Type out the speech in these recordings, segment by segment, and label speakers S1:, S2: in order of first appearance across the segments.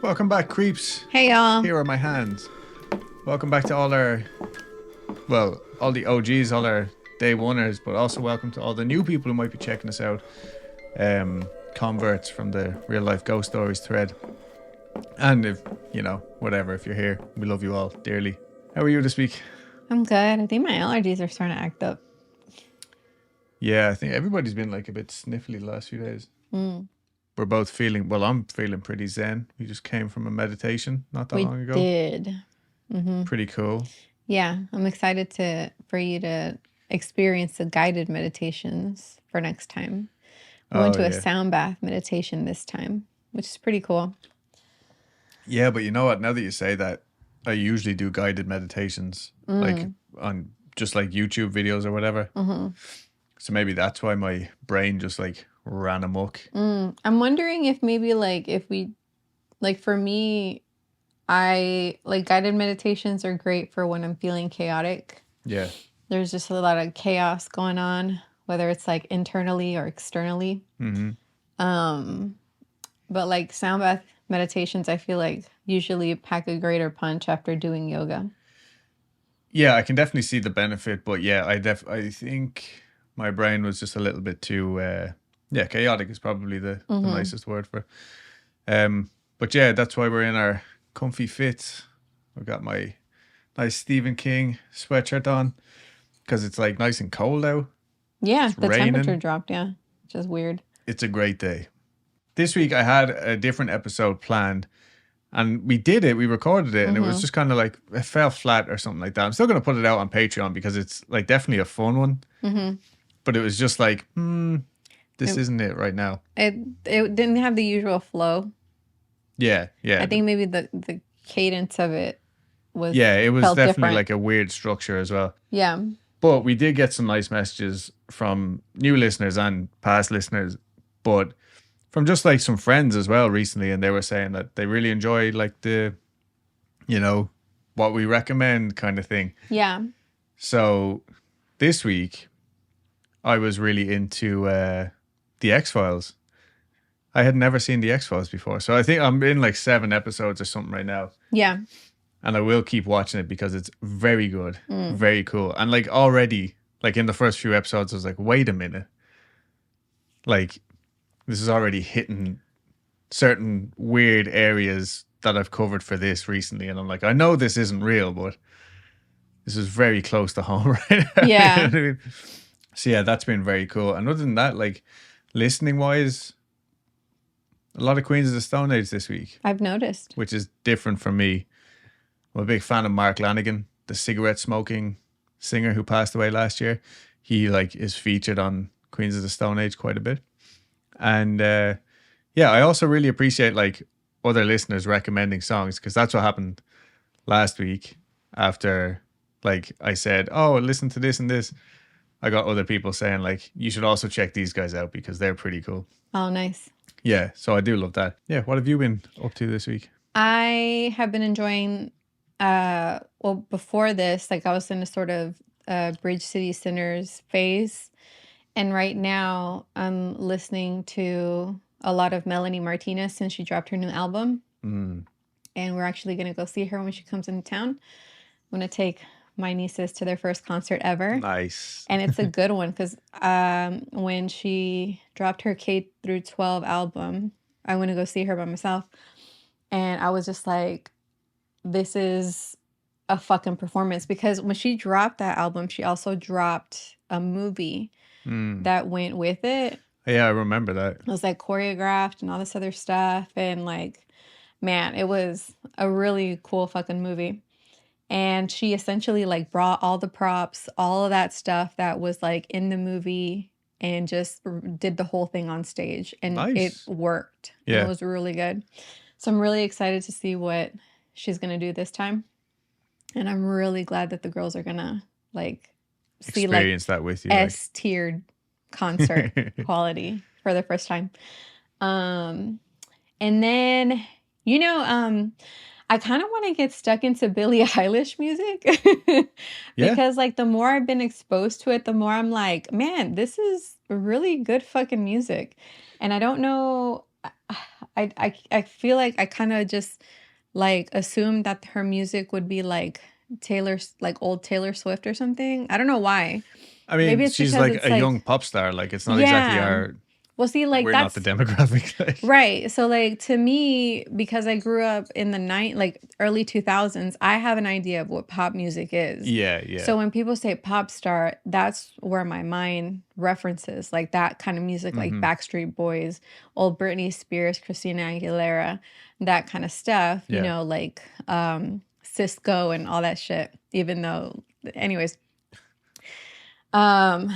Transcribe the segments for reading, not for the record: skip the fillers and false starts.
S1: Welcome back, creeps.
S2: Hey y'all.
S1: Here are my hands. Welcome back to all the OGs, all our day oneers, but also welcome to all the new people who might be checking us out. Converts from the real life ghost stories thread. And if you're here, we love you all dearly. How are you this week?
S2: I'm good. I think my allergies are starting to act up.
S1: Yeah, I think everybody's been like a bit sniffly the last few days. We're both I'm feeling pretty zen. We just came from a meditation not that long ago.
S2: We did.
S1: Pretty cool.
S2: Yeah, I'm excited for you to experience the guided meditations for next time. We went to a sound bath meditation this time, which is pretty cool.
S1: Yeah, but you know what? Now that you say that, I usually do guided meditations, like on just like YouTube videos or whatever. So maybe that's why my brain just like ran amok.
S2: I'm wondering if maybe for me, I like guided meditations are great for when I'm feeling chaotic.
S1: Yeah.
S2: There's just a lot of chaos going on, whether it's like internally or externally. But like sound bath meditations, I feel like usually pack a greater punch after doing yoga.
S1: Yeah, I can definitely see the benefit, but yeah, I think my brain was just a little bit too chaotic is probably the nicest word for it. But yeah, that's why we're in our comfy fits. I've got my nice Stephen King sweatshirt on because it's like nice and cold out.
S2: Yeah, the
S1: raining.
S2: temperature dropped, which is weird.
S1: It's a great day. This week I had a different episode planned and we did it, we recorded it, and it was just kind of like, it fell flat or something like that. I'm still going to put it out on Patreon because it's like definitely a fun one. But it was just like, this isn't it right now.
S2: It didn't have the usual flow.
S1: Yeah.
S2: I think maybe the cadence of it was
S1: it was definitely
S2: different.
S1: like a weird structure as well.
S2: Yeah.
S1: But we did get some nice messages from new listeners and past listeners, but from just like some friends as well recently, and they were saying that they really enjoy like the, what we recommend kind of thing.
S2: Yeah.
S1: So this week I was really into the X-Files. I had never seen the X-Files before. So I think I'm in like 7 episodes or something right now.
S2: Yeah.
S1: And I will keep watching it because it's very good, very cool. And like already, like in the first few episodes, I was like, wait a minute. Like, this is already hitting certain weird areas that I've covered for this recently. And I'm like, I know this isn't real, but this is very close to home right now.
S2: Yeah.
S1: You know what I mean? So yeah, that's been very cool. And other than that, like listening wise, a lot of Queens of the Stone Age this week.
S2: I've noticed.
S1: Which is different from me. I'm a big fan of Mark Lanigan, the cigarette smoking singer who passed away last year. He like is featured on Queens of the Stone Age quite a bit. And I also really appreciate like other listeners recommending songs, because that's what happened last week after like I said, oh, listen to this and this. I got other people saying like, you should also check these guys out because they're pretty cool.
S2: Oh, nice.
S1: Yeah, so I do love that. Yeah, what have you been up to this week?
S2: I have been enjoying, before this, like I was in a sort of Bridge City Sinners phase. And right now I'm listening to a lot of Melanie Martinez since she dropped her new album. And we're actually going to go see her when she comes into town. I'm going to take my nieces to their first concert ever.
S1: Nice.
S2: And it's a good one because when she dropped her K through 12 album, I went to go see her by myself. And I was just like, this is a fucking performance. Because when she dropped that album, she also dropped a movie that went with it.
S1: Yeah, I remember that.
S2: It was like choreographed and all this other stuff. And like, man, it was a really cool fucking movie. And she essentially like brought all the props, all of that stuff that was like in the movie, and just did the whole thing on stage. And
S1: nice.
S2: It worked.
S1: Yeah.
S2: It was really good. So I'm really excited to see what she's going to do this time. And I'm really glad that the girls are going to like see
S1: experience that with you.
S2: S-tiered concert quality for the first time. And then, I kind of want to get stuck into Billie Eilish music because like the more I've been exposed to it, the more I'm like, man, this is really good fucking music. And I don't know I feel like I kind of just like assumed that her music would be like like old Taylor Swift or something. I don't know why.
S1: I
S2: Maybe
S1: mean,
S2: it's
S1: she's
S2: because
S1: like
S2: it's
S1: a young
S2: like,
S1: pop star. Like, it's not exactly
S2: yeah.
S1: our.
S2: Well, see, like
S1: We're not the
S2: that's
S1: demographic. Like,
S2: right. So like to me, because I grew up in the like early 2000s, I have an idea of what pop music is.
S1: yeah, yeah.
S2: So when people say pop star, that's where my mind references like that kind of music, like
S1: Mm-hmm.
S2: Backstreet Boys, old Britney Spears, Christina Aguilera, that kind of stuff, you
S1: Yeah.
S2: know, like Cisco and all that shit. Even though, anyways, um,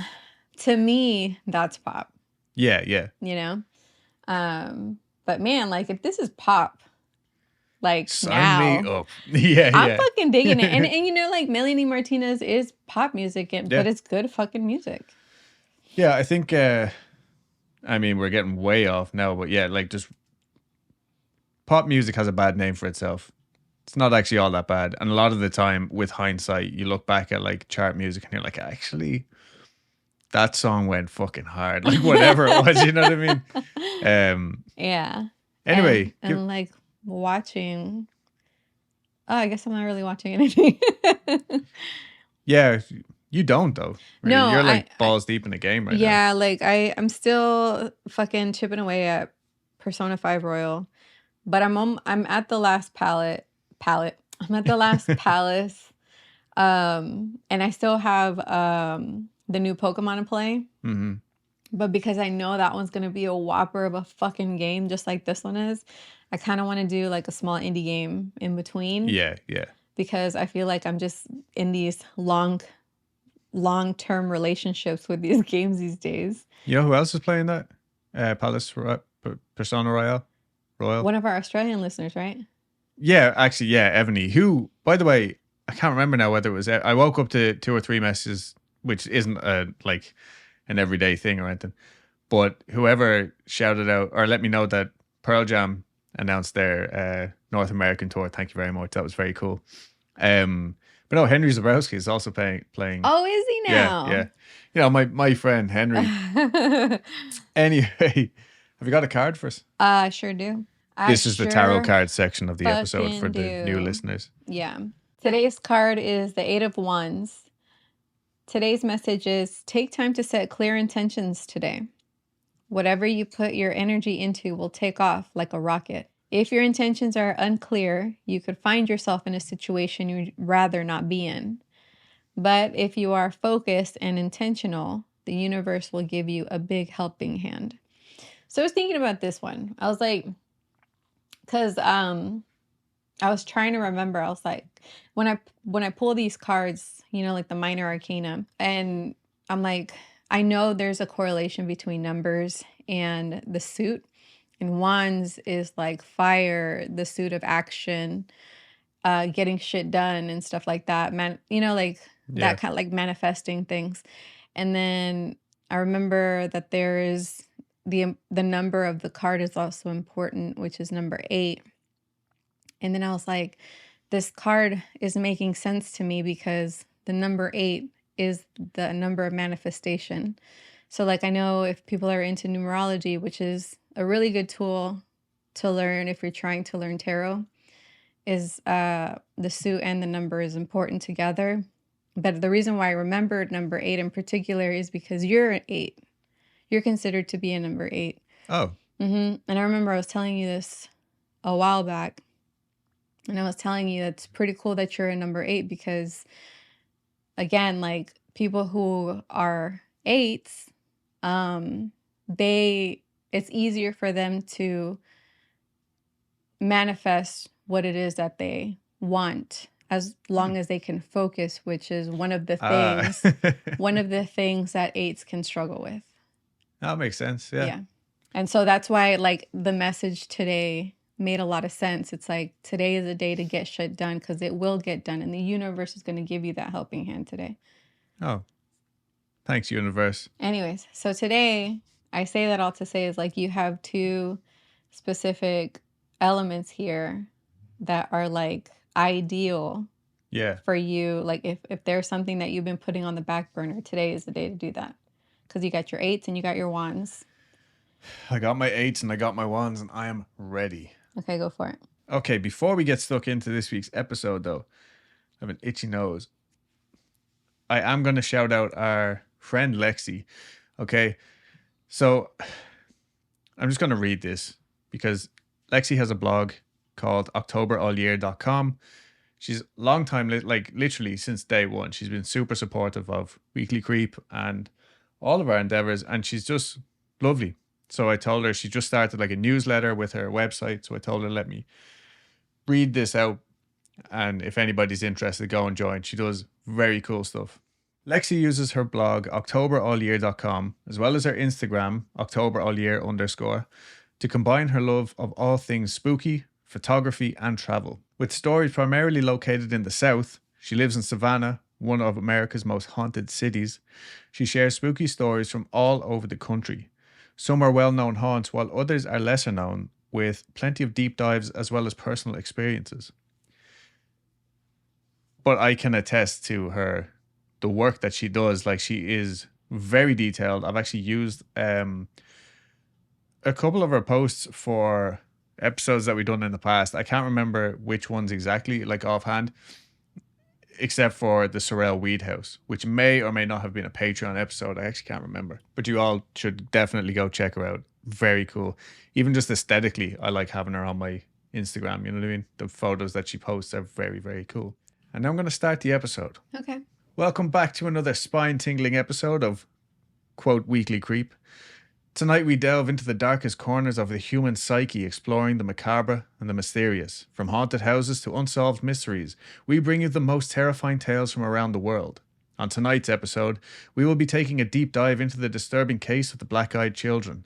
S2: to me, that's pop,
S1: Yeah, yeah.
S2: you know? But man, like if this is pop, like
S1: Sign me
S2: now,
S1: up. Yeah,
S2: I'm
S1: yeah.
S2: fucking digging it. And you know, like Melanie Martinez is pop music,
S1: Yeah.
S2: but it's good fucking music.
S1: Yeah, I think I mean, we're getting way off now, but yeah, like just pop music has a bad name for itself. It's not actually all that bad. And a lot of the time with hindsight, you look back at like chart music and you're like, actually, that song went fucking hard. Like whatever it was, you know what I mean?
S2: Yeah.
S1: Anyway,
S2: And like watching. Oh, I guess I'm not really watching anything.
S1: yeah, you don't though. Really.
S2: No,
S1: You're like balls deep in the game right now.
S2: yeah, like I'm still fucking chipping away at Persona 5 Royal, but I'm at the last palette. I'm at the last palace. And I still have the new Pokemon to play.
S1: Mm-hmm.
S2: But because I know that one's gonna be a whopper of a fucking game, just like this one is, I kind of want to do like a small indie game in between.
S1: Yeah, yeah.
S2: Because I feel like I'm just in these long-term relationships with these games these days.
S1: You know who else is playing that? Persona Royale.
S2: One of our Australian listeners, right?
S1: Yeah, actually, yeah, Ebony, who, by the way, I can't remember now whether it was. I woke up to 2 or 3 messages, which isn't like an everyday thing or anything. But whoever shouted out or let me know that Pearl Jam announced their North American tour. Thank you very much. That was very cool. But no, Henry Zabrowski is also playing.
S2: Oh, is he now?
S1: Yeah, yeah. You know, my friend Henry. Anyway, have you got a card for us?
S2: I sure do.
S1: This is the tarot card section of the episode for the new listeners.
S2: Yeah. Today's card is the 8 of Wands. Today's message is take time to set clear intentions today. Whatever you put your energy into will take off like a rocket. If your intentions are unclear, you could find yourself in a situation you'd rather not be in. But if you are focused and intentional, the universe will give you a big helping hand. So I was thinking about this one. I was like, because I was trying to remember. I was like, when I pull these cards, you know, like the minor arcana, and I'm like, I know there's a correlation between numbers and the suit. And wands is like fire, the suit of action, getting shit done and stuff like that. Man, you know, like that kind of like manifesting things. And then I remember that there is the number of the card is also important, which is number 8. And then I was like, this card is making sense to me because the number 8 is the number of manifestation. So like I know if people are into numerology, which is a really good tool to learn if you're trying to learn tarot, is the suit and the number is important together. But the reason why I remembered number 8 in particular is because you're an 8. You're considered to be a number 8.
S1: Oh.
S2: And I remember I was telling you this a while back. And I was telling you it's pretty cool that you're a number 8 because, again, like people who are 8s, it's easier for them to manifest what it is that they want as long as they can focus, which is one of the things that 8s can struggle with.
S1: That makes sense. Yeah.
S2: And so that's why like the message today made a lot of sense. It's like today is a day to get shit done because it will get done and the universe is going to give you that helping hand today.
S1: Oh, thanks, universe.
S2: Anyways, so today I say that all to say is like you have 2 specific elements here that are like ideal for you. Like if there's something that you've been putting on the back burner, today is the day to do that because you got your 8s and you got your wands.
S1: I got my 8s and I got my 1s and I am ready.
S2: Okay, go for it.
S1: Okay, before we get stuck into this week's episode, though, I have an itchy nose. I am going to shout out our friend Lexi. Okay, so I'm just going to read this because Lexi has a blog called octoberallyear.com. She's a long time, like literally since day one. She's been super supportive of Weekly Creep and all of our endeavors, and she's just lovely. So I told her she just started like a newsletter with her website. So I told her, let me read this out. And if anybody's interested, go and join. She does very cool stuff. Lexi uses her blog, octoberallyear.com, as well as her Instagram, octoberallyear_, to combine her love of all things spooky, photography, and travel. With stories primarily located in the South, she lives in Savannah, one of America's most haunted cities. She shares spooky stories from all over the country. Some are well-known haunts, while others are lesser known, with plenty of deep dives as well as personal experiences. But I can attest to the work that she does. Like, she is very detailed. I've actually used a couple of her posts for episodes that we've done in the past. I can't remember which ones exactly, like offhand, except for the Sorrel Weed House, which may or may not have been a Patreon episode. I actually can't remember. But you all should definitely go check her out. Very cool. Even just aesthetically, I like having her on my Instagram. You know what I mean? The photos that she posts are very, very cool. And now I'm going to start the episode.
S2: Okay.
S1: Welcome back to another spine-tingling episode of, quote, Weekly Creep. Tonight we delve into the darkest corners of the human psyche, exploring the macabre and the mysterious. From haunted houses to unsolved mysteries, we bring you the most terrifying tales from around the world. On tonight's episode, we will be taking a deep dive into the disturbing case of the black-eyed children.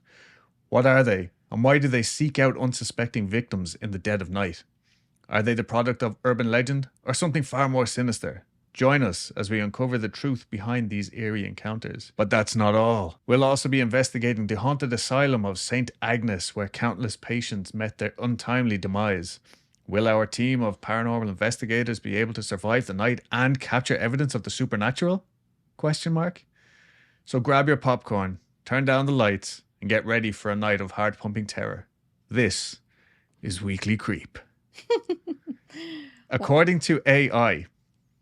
S1: What are they, and why do they seek out unsuspecting victims in the dead of night? Are they the product of urban legend, or something far more sinister? Join us as we uncover the truth behind these eerie encounters. But that's not all. We'll also be investigating the haunted asylum of St. Agnes, where countless patients met their untimely demise. Will our team of paranormal investigators be able to survive the night and capture evidence of the supernatural? Question mark. So grab your popcorn, turn down the lights, and get ready for a night of heart-pumping terror. This is Weekly Creep. According to AI,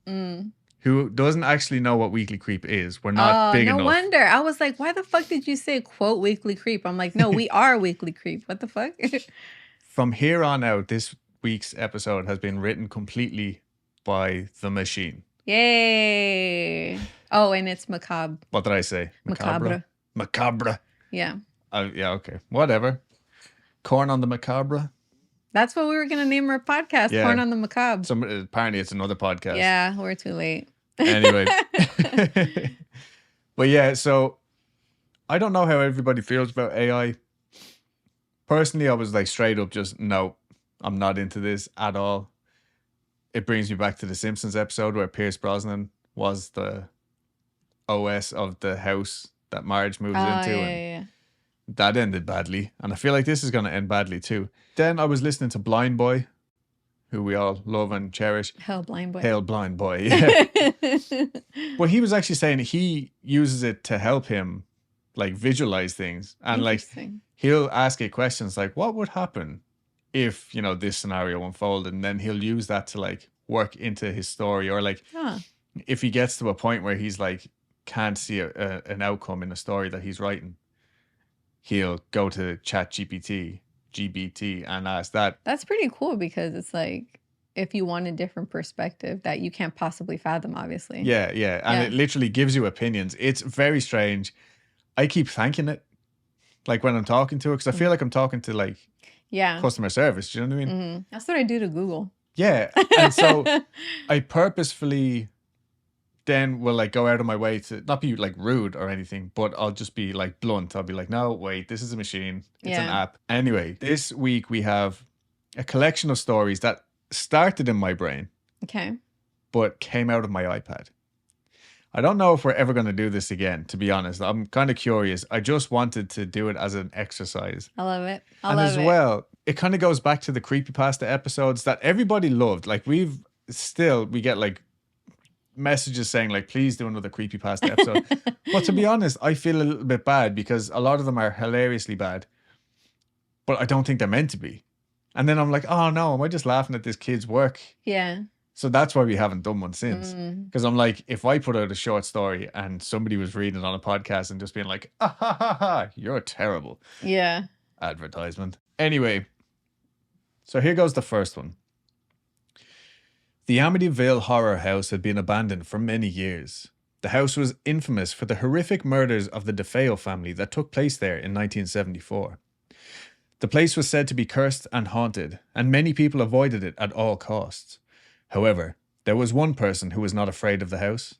S1: who doesn't actually know what Weekly Creep is, we're not big enough.
S2: No wonder. I was like, why the fuck did you say, quote, Weekly Creep? I'm like, no, we are Weekly Creep. What the fuck?
S1: From here on out, this week's episode has been written completely by the machine.
S2: Yay. Oh, and it's macabre.
S1: What did I say?
S2: Macabre.
S1: Macabre.
S2: Yeah.
S1: Yeah, okay. Whatever. Corn on the Macabre.
S2: That's what we were going to name our podcast,
S1: Yeah.
S2: Corn on the Macabre.
S1: Apparently it's another podcast.
S2: Yeah, we're too late.
S1: Anyway. But yeah, so I don't know how everybody feels about AI. Personally, I was like straight up just, no, I'm not into this at all. It brings me back to the Simpsons episode where Pierce Brosnan was the OS of the house that Marge moves into.
S2: Yeah.
S1: That ended badly. And I feel like this is going to end badly too. Then I was listening to Blind Boy, who we all love and cherish.
S2: Hell, Blind Boy.
S1: Hail Blind Boy, yeah. But he was actually saying he uses it to help him like visualize things. And like he'll ask it questions like, what would happen if, you know, this scenario unfolded? And then he'll use that to like work into his story. Or like if he gets to a point where he's like can't see an outcome in a story that he's writing, he'll go to GBT and ask that.
S2: That's pretty cool because it's like if you want a different perspective that you can't possibly fathom, obviously.
S1: Yeah. And it literally gives you opinions. It's very strange. I keep thanking it, like when I'm talking to it, because I feel like I'm talking to like customer service. Do you know what I mean?
S2: Mm-hmm. That's what I do to Google.
S1: Yeah. And so I purposefully then will like go out of my way to not be like rude or anything, but I'll just be like blunt. I'll be like, no, wait, this is a machine. It's an app. Anyway, this week we have a collection of stories that started in my brain.
S2: Okay.
S1: But came out of my iPad. I don't know if we're ever going to do this again, to be honest. I'm kind of curious. I just wanted to do it as an exercise.
S2: I love it.
S1: And as well, it kind of goes back to the Creepypasta episodes that everybody loved. Like we get like messages saying like, please do another Creepypasta episode. But to be honest, I feel a little bit bad because a lot of them are hilariously bad, but I don't think they're meant to be. And then I'm like, oh no, am I just laughing at this kid's work?
S2: Yeah.
S1: So that's why we haven't done one since. Because I'm like, if I put out a short story and somebody was reading it on a podcast and just being like, ah, ha, ha, ha, you're terrible.
S2: Yeah.
S1: Advertisement. Anyway, so here goes the first one. The Amityville Horror House had been abandoned for many years. The house was infamous for the horrific murders of the DeFeo family that took place there in 1974. The place was said to be cursed and haunted, and many people avoided it at all costs. However, there was one person who was not afraid of the house,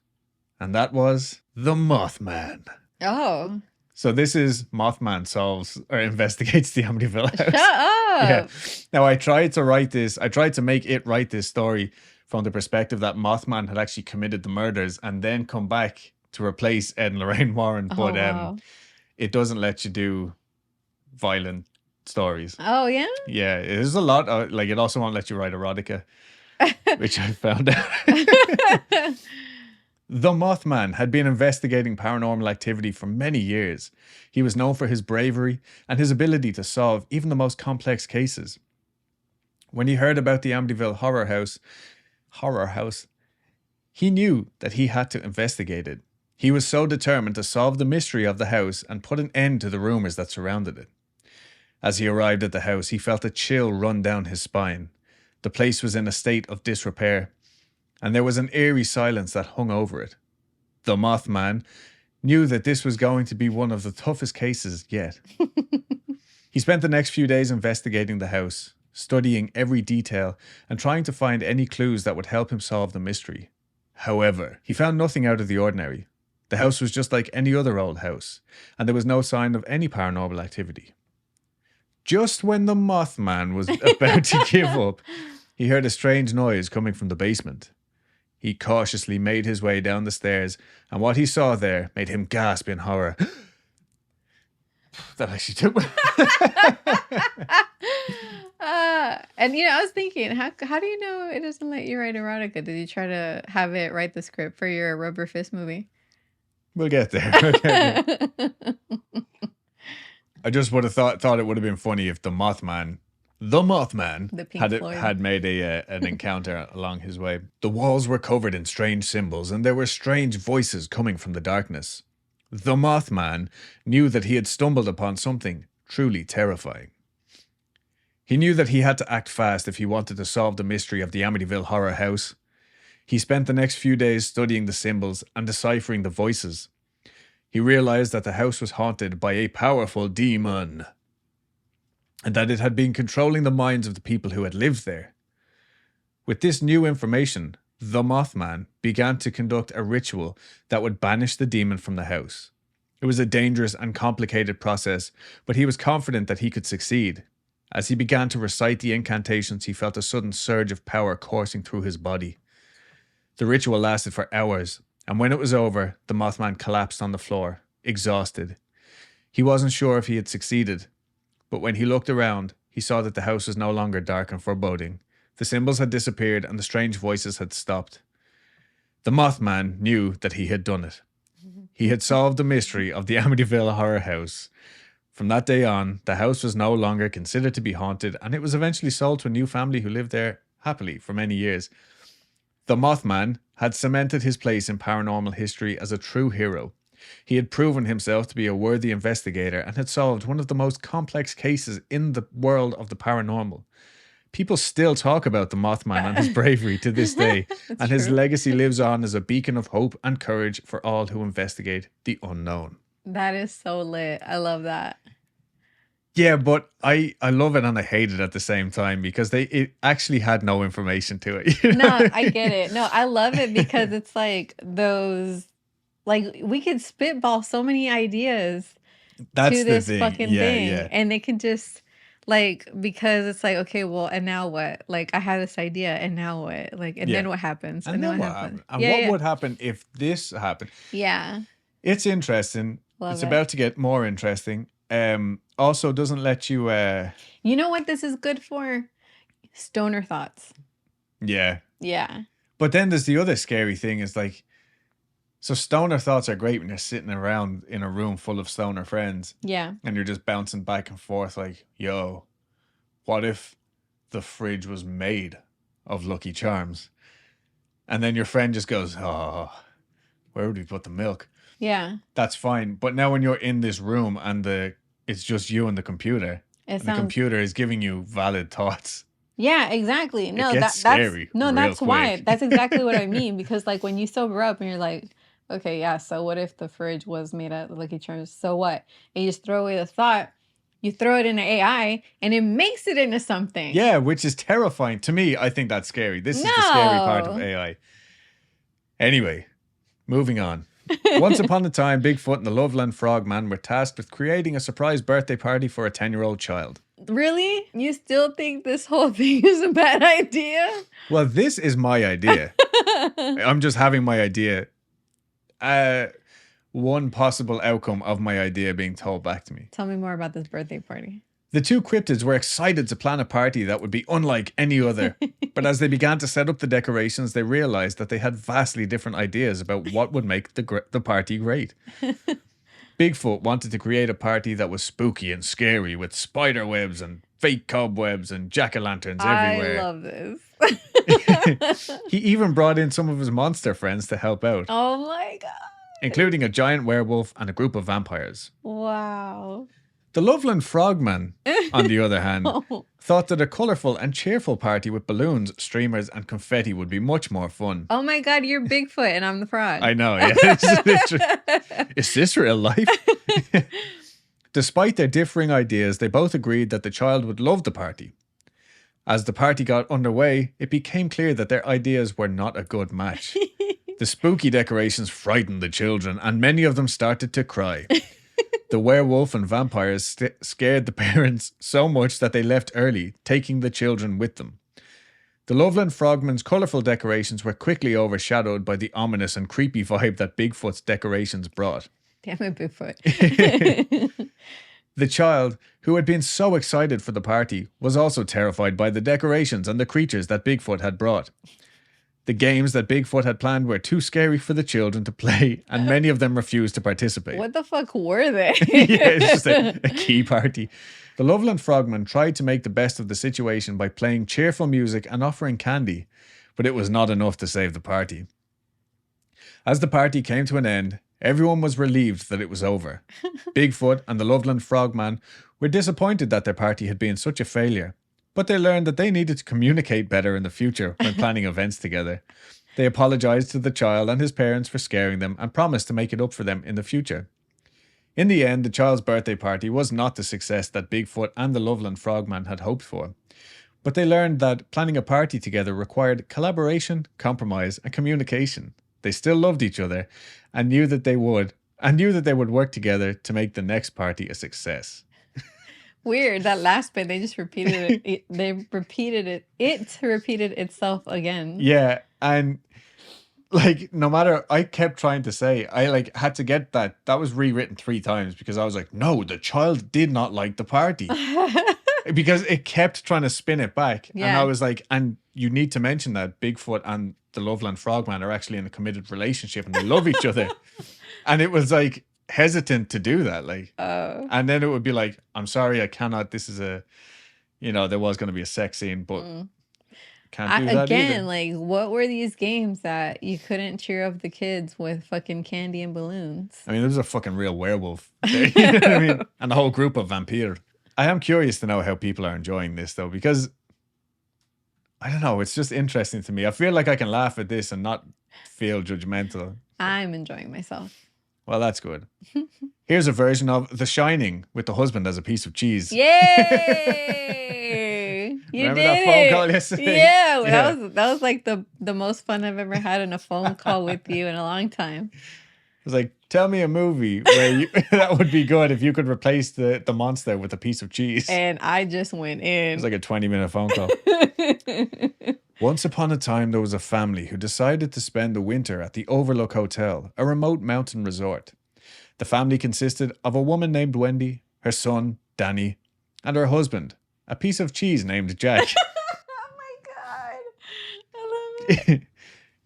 S1: and that was the Mothman.
S2: Oh.
S1: So this is Mothman solves or investigates the Amityville house.
S2: Shut up.
S1: Yeah. Now I tried to make it write this story from the perspective that Mothman had actually committed the murders and then come back to replace Ed and Lorraine Warren. But
S2: wow.
S1: It doesn't let you do violent stories.
S2: Oh, yeah?
S1: Yeah, there's a lot. Like it also won't let you write erotica, which I found out. The Mothman had been investigating paranormal activity for many years. He was known for his bravery and his ability to solve even the most complex cases. When he heard about the Amityville Horror House, he knew that he had to investigate it. He was so determined to solve the mystery of the house and put an end to the rumors that surrounded it. As he arrived at the house, he felt a chill run down his spine. The place was in a state of disrepair, and there was an eerie silence that hung over it. The Mothman knew that this was going to be one of the toughest cases yet. He spent the next few days investigating the house, studying every detail and trying to find any clues that would help him solve the mystery. However, he found nothing out of the ordinary. The house was just like any other old house, and there was no sign of any paranormal activity. Just when the Mothman was about to give up, he heard a strange noise coming from the basement. He cautiously made his way down the stairs, and what he saw there made him gasp in horror. That actually took me.
S2: And I was thinking, how do you know it doesn't let you write erotica? Did you try to have it write the script for your Rubber Fist movie?
S1: We'll get there. Okay. I just would have thought it would have been funny if the Mothman had made an encounter along his way. The walls were covered in strange symbols, and there were strange voices coming from the darkness. The Mothman knew that he had stumbled upon something truly terrifying. He knew that he had to act fast if he wanted to solve the mystery of the Amityville Horror House. He spent the next few days studying the symbols and deciphering the voices. He realized that the house was haunted by a powerful demon, and that it had been controlling the minds of the people who had lived there. With this new information, the Mothman began to conduct a ritual that would banish the demon from the house. It was a dangerous and complicated process, but he was confident that he could succeed. As he began to recite the incantations, he felt a sudden surge of power coursing through his body. The ritual lasted for hours, and when it was over, the Mothman collapsed on the floor, exhausted. He wasn't sure if he had succeeded, but when he looked around, he saw that the house was no longer dark and foreboding. The symbols had disappeared and the strange voices had stopped. The Mothman knew that he had done it. He had solved the mystery of the Amityville Horror House. From that day on, the house was no longer considered to be haunted, and it was eventually sold to a new family who lived there happily for many years. The Mothman had cemented his place in paranormal history as a true hero. He had proven himself to be a worthy investigator and had solved one of the most complex cases in the world of the paranormal. People still talk about the Mothman and his bravery to this day, and his legacy lives on as a beacon of hope and courage for all who investigate the unknown.
S2: That is so lit. I love that.
S1: Yeah, but I love it and I hate it at the same time because it actually had no information to it. You know?
S2: No, I get it. No, I love it because it's like those, like we could spitball so many ideas to this fucking thing. Yeah. And they can just like, because it's like, okay, well, and now what? Like I have this idea and now what? Like, and then what happens?
S1: And then what happens? And what would happen if this happened?
S2: Yeah.
S1: It's interesting. It's about to get more interesting. Also doesn't let you
S2: you know what this is good for? Stoner thoughts.
S1: Yeah.
S2: Yeah.
S1: But then there's the other scary thing is like, so stoner thoughts are great when you're sitting around in a room full of stoner friends
S2: Yeah.
S1: and you're just bouncing back and forth like, yo, what if the fridge was made of Lucky Charms? And then your friend just goes, oh, where would we put the milk?
S2: Yeah.
S1: That's fine. But now when you're in this room and it's just you and the computer, and the computer is giving you valid thoughts.
S2: Yeah, exactly. No,
S1: it gets scary.
S2: That's
S1: quick.
S2: why. That's exactly what I mean. Because like when you sober up and you're like, okay, yeah, so what if the fridge was made out of Lucky Charms? So what? And you just throw away the thought, you throw it into AI and it makes it into something.
S1: Yeah, which is terrifying. To me, I think that's scary. This is the scary part of AI. Anyway, moving on. Once upon a time, Bigfoot and the Loveland Frogman were tasked with creating a surprise birthday party for a 10-year-old child.
S2: Really? You still think this whole thing is a bad idea?
S1: Well, this is my idea. I'm just having my idea. One possible outcome of my idea being told back to me.
S2: Tell me more about this birthday party.
S1: The two cryptids were excited to plan a party that would be unlike any other. But as they began to set up the decorations, they realized that they had vastly different ideas about what would make the party great. Bigfoot wanted to create a party that was spooky and scary with spider webs and fake cobwebs and jack-o'-lanterns everywhere.
S2: I love this.
S1: He even brought in some of his monster friends to help out.
S2: Oh my God.
S1: Including a giant werewolf and a group of vampires.
S2: Wow.
S1: The Loveland Frogman, on the other hand, thought that a colourful and cheerful party with balloons, streamers, and confetti would be much more fun.
S2: Oh my God, you're Bigfoot and I'm the frog.
S1: I know, yeah. Is this real life? Despite their differing ideas, they both agreed that the child would love the party. As the party got underway, it became clear that their ideas were not a good match. The spooky decorations frightened the children, and many of them started to cry. The werewolf and vampires scared the parents so much that they left early, taking the children with them. The Loveland Frogman's colourful decorations were quickly overshadowed by the ominous and creepy vibe that Bigfoot's decorations brought.
S2: Damn it, Bigfoot.
S1: The child, who had been so excited for the party, was also terrified by the decorations and the creatures that Bigfoot had brought. The games that Bigfoot had planned were too scary for the children to play, and many of them refused to participate.
S2: What the fuck were they?
S1: Yeah, it's just a key party. The Loveland Frogman tried to make the best of the situation by playing cheerful music and offering candy, but it was not enough to save the party. As the party came to an end, everyone was relieved that it was over. Bigfoot and the Loveland Frogman were disappointed that their party had been such a failure, but they learned that they needed to communicate better in the future when planning events together. They apologized to the child and his parents for scaring them and promised to make it up for them in the future. In the end, the child's birthday party was not the success that Bigfoot and the Loveland Frogman had hoped for. But they learned that planning a party together required collaboration, compromise, and communication. They still loved each other and knew that they would work together to make the next party a success.
S2: Weird. That last bit, they just repeated it. They repeated it. It repeated itself again.
S1: Yeah, and like no matter, I kept trying to say, I like had to get that was rewritten 3 times because I was like, no, the child did not like the party. Because it kept trying to spin it back.
S2: Yeah.
S1: And I was like, and you need to mention that Bigfoot and the Loveland Frogman are actually in a committed relationship and they love each other. And it was like hesitant to do that. Like, and then it would be like, I'm sorry, I cannot. This is there was going to be a sex scene, but can't do that
S2: again,
S1: either.
S2: like, what were these games that you couldn't cheer up the kids with fucking candy and balloons?
S1: I mean, there's a fucking real werewolf there, you know what I mean? And a whole group of vampires. I am curious to know how people are enjoying this though, because I don't know, it's just interesting to me. I feel like I can laugh at this and not feel judgmental.
S2: I'm enjoying myself.
S1: Well, that's good. Here's a version of The Shining with the husband as a piece of cheese.
S2: Yay! You
S1: Remember
S2: did
S1: that phone
S2: it.
S1: call yesterday?
S2: Yeah,
S1: Yeah.
S2: that was like the most fun I've ever had in a phone call with you in a long time.
S1: It was like, tell me a movie where that would be good if you could replace the monster with a piece of cheese.
S2: And I just went in.
S1: It was like a 20-minute phone call. Once upon a time, there was a family who decided to spend the winter at the Overlook Hotel, a remote mountain resort. The family consisted of a woman named Wendy, her son, Danny, and her husband, a piece of cheese named Jack.
S2: Oh my God. I love it.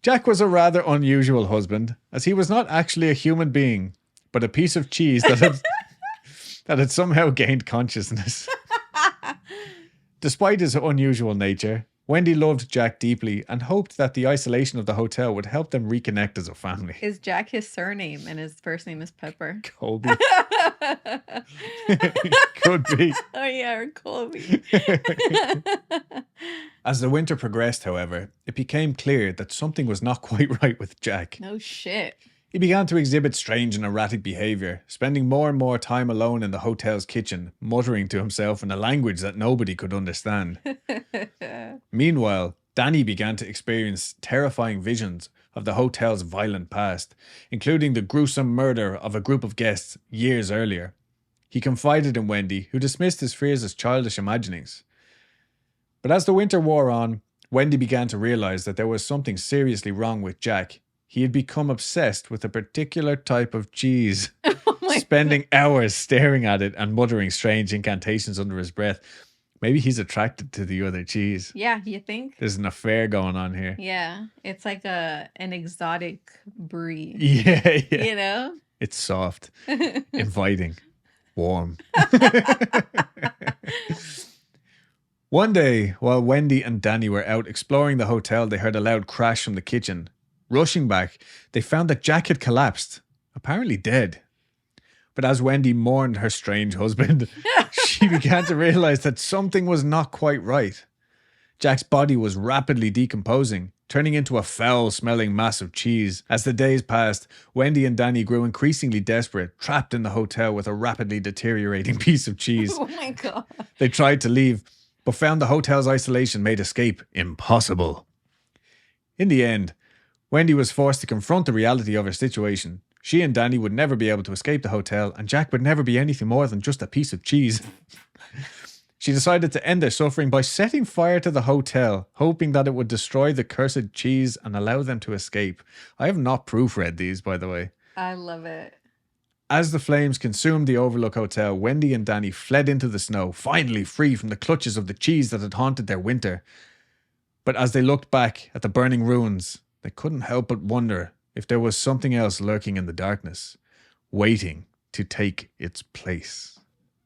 S1: Jack was a rather unusual husband, as he was not actually a human being, but a piece of cheese that had somehow gained consciousness. Despite his unusual nature, Wendy loved Jack deeply and hoped that the isolation of the hotel would help them reconnect as a family.
S2: Is Jack his surname and his first name is Pepper?
S1: Colby. Could be.
S2: Oh yeah, or Colby.
S1: As the winter progressed, however, it became clear that something was not quite right with Jack.
S2: No shit.
S1: He began to exhibit strange and erratic behavior, spending more and more time alone in the hotel's kitchen, muttering to himself in a language that nobody could understand. Meanwhile, Danny began to experience terrifying visions of the hotel's violent past, including the gruesome murder of a group of guests years earlier. He confided in Wendy, who dismissed his fears as childish imaginings. But as the winter wore on, Wendy began to realize that there was something seriously wrong with Jack. He had become obsessed with a particular type of cheese, spending hours staring at it and muttering strange incantations under his breath. Maybe he's attracted to the other cheese.
S2: Yeah, you think?
S1: There's an affair going on here.
S2: Yeah, it's like an exotic brie.
S1: Yeah.
S2: You know?
S1: It's soft, inviting, warm. One day, while Wendy and Danny were out exploring the hotel, they heard a loud crash from the kitchen. Rushing back, they found that Jack had collapsed, apparently dead. But as Wendy mourned her strange husband, she began to realize that something was not quite right. Jack's body was rapidly decomposing, turning into a foul-smelling mass of cheese. As the days passed, Wendy and Danny grew increasingly desperate, trapped in the hotel with a rapidly deteriorating piece of cheese.
S2: Oh my God.
S1: They tried to leave, but found the hotel's isolation made escape impossible. In the end, Wendy was forced to confront the reality of her situation. She and Danny would never be able to escape the hotel, and Jack would never be anything more than just a piece of cheese. She decided to end their suffering by setting fire to the hotel, hoping that it would destroy the cursed cheese and allow them to escape. I have not proofread these, by the way.
S2: I love it.
S1: As the flames consumed the Overlook Hotel, Wendy and Danny fled into the snow, finally free from the clutches of the cheese that had haunted their winter. But as they looked back at the burning ruins, they couldn't help but wonder if there was something else lurking in the darkness, waiting to take its place.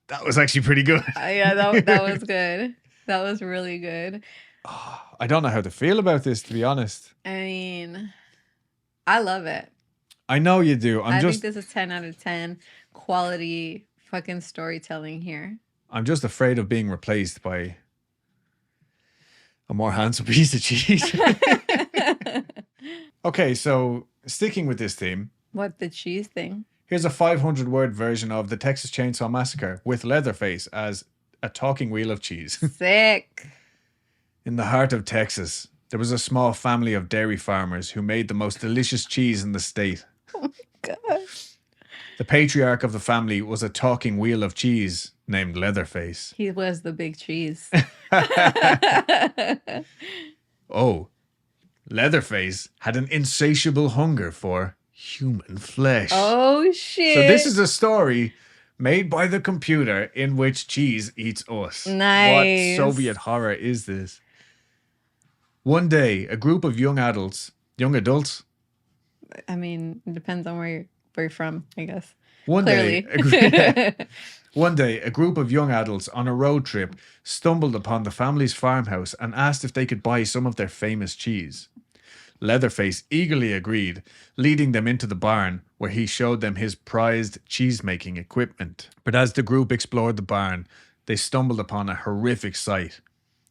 S1: That was actually pretty good.
S2: Yeah, that was good. That was really good.
S1: I don't know how to feel about this, to be honest.
S2: I mean, I love it.
S1: I know you do.
S2: I think this is 10 out of 10 quality fucking storytelling here.
S1: I'm just afraid of being replaced by a more handsome piece of cheese. Okay, so sticking with this theme.
S2: What, the cheese thing?
S1: Here's a 500-word version of the Texas Chainsaw Massacre with Leatherface as a talking wheel of cheese.
S2: Sick.
S1: In the heart of Texas, there was a small family of dairy farmers who made the most delicious cheese in the state.
S2: Oh my God.
S1: The patriarch of the family was a talking wheel of cheese named Leatherface.
S2: He was the big cheese.
S1: Oh, Leatherface had an insatiable hunger for human flesh.
S2: Oh, shit.
S1: So this is a story made by the computer in which cheese eats us.
S2: Nice.
S1: What Soviet horror is this? One day, a group of young adults.
S2: I mean, it depends on where you're from, I guess.
S1: One
S2: Clearly.
S1: day, a group of young adults on a road trip stumbled upon the family's farmhouse and asked if they could buy some of their famous cheese. Leatherface eagerly agreed, leading them into the barn where he showed them his prized cheese-making equipment. But as the group explored the barn, they stumbled upon a horrific sight.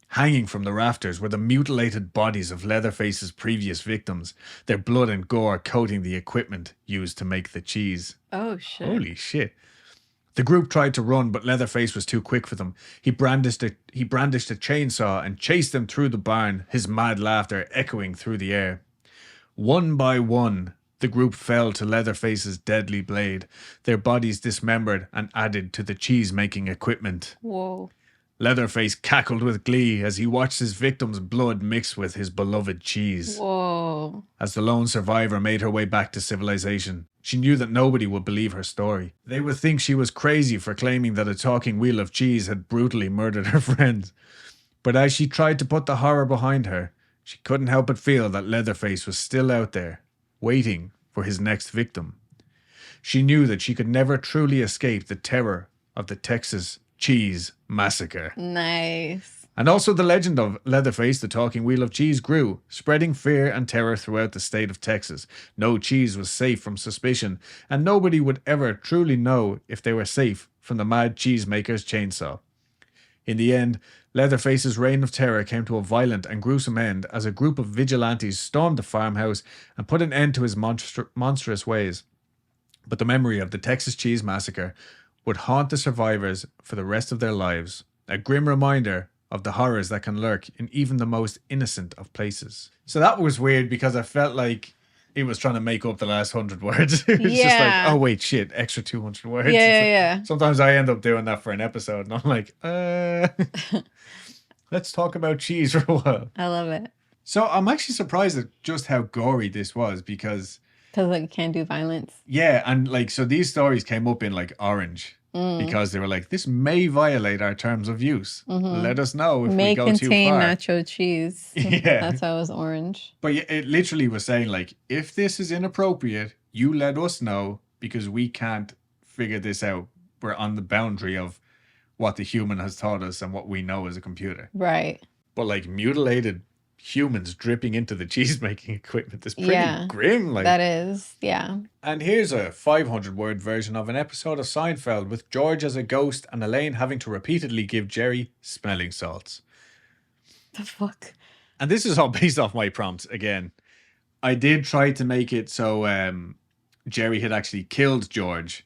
S1: Hanging from the rafters were the mutilated bodies of Leatherface's previous victims, their blood and gore coating the equipment used to make the cheese.
S2: Oh, shit.
S1: Holy shit. The group tried to run, but Leatherface was too quick for them. He brandished a chainsaw and chased them through the barn, his mad laughter echoing through the air. One by one, the group fell to Leatherface's deadly blade, their bodies dismembered and added to the cheese-making equipment.
S2: Whoa.
S1: Leatherface cackled with glee as he watched his victim's blood mix with his beloved cheese.
S2: Whoa.
S1: As the lone survivor made her way back to civilization, she knew that nobody would believe her story. They would think she was crazy for claiming that a talking wheel of cheese had brutally murdered her friends. But as she tried to put the horror behind her, She couldn't help but feel that Leatherface was still out there, waiting for his next victim. She knew that she could never truly escape the terror of the Texas Cheese Massacre.
S2: Nice.
S1: And also the legend of Leatherface, the talking wheel of cheese, grew, spreading fear and terror throughout the state of Texas. No cheese was safe from suspicion, and nobody would ever truly know if they were safe from the mad cheesemaker's chainsaw. In the end, Leatherface's reign of terror came to a violent and gruesome end as a group of vigilantes stormed the farmhouse and put an end to his monstrous ways. But the memory of the Texas Cheese Massacre would haunt the survivors for the rest of their lives, a grim reminder of the horrors that can lurk in even the most innocent of places. So that was weird because I felt like it was trying to make up the last 100 words. It was just like, oh wait, shit, extra 200 words.
S2: Yeah.
S1: Sometimes I end up doing that for an episode and I'm like, let's talk about cheese for a while.
S2: I love it.
S1: So I'm actually surprised at just how gory this was because
S2: like, it can't do violence.
S1: Yeah, and like, so these stories came up in like Orange because they were like, this may violate our terms of use. Let us know if we go too far. May contain
S2: nacho cheese.
S1: Yeah.
S2: That's why it was Orange.
S1: But it literally was saying like, if this is inappropriate, you let us know because we can't figure this out. We're on the boundary of what the human has taught us and what we know as a computer.
S2: Right.
S1: But like mutilated humans dripping into the cheese making equipment is pretty grim. Like,
S2: that is, yeah.
S1: And here's a 500-word version of an episode of Seinfeld with George as a ghost and Elaine having to repeatedly give Jerry smelling salts.
S2: The fuck?
S1: And this is all based off my prompts again. I did try to make it so Jerry had actually killed George.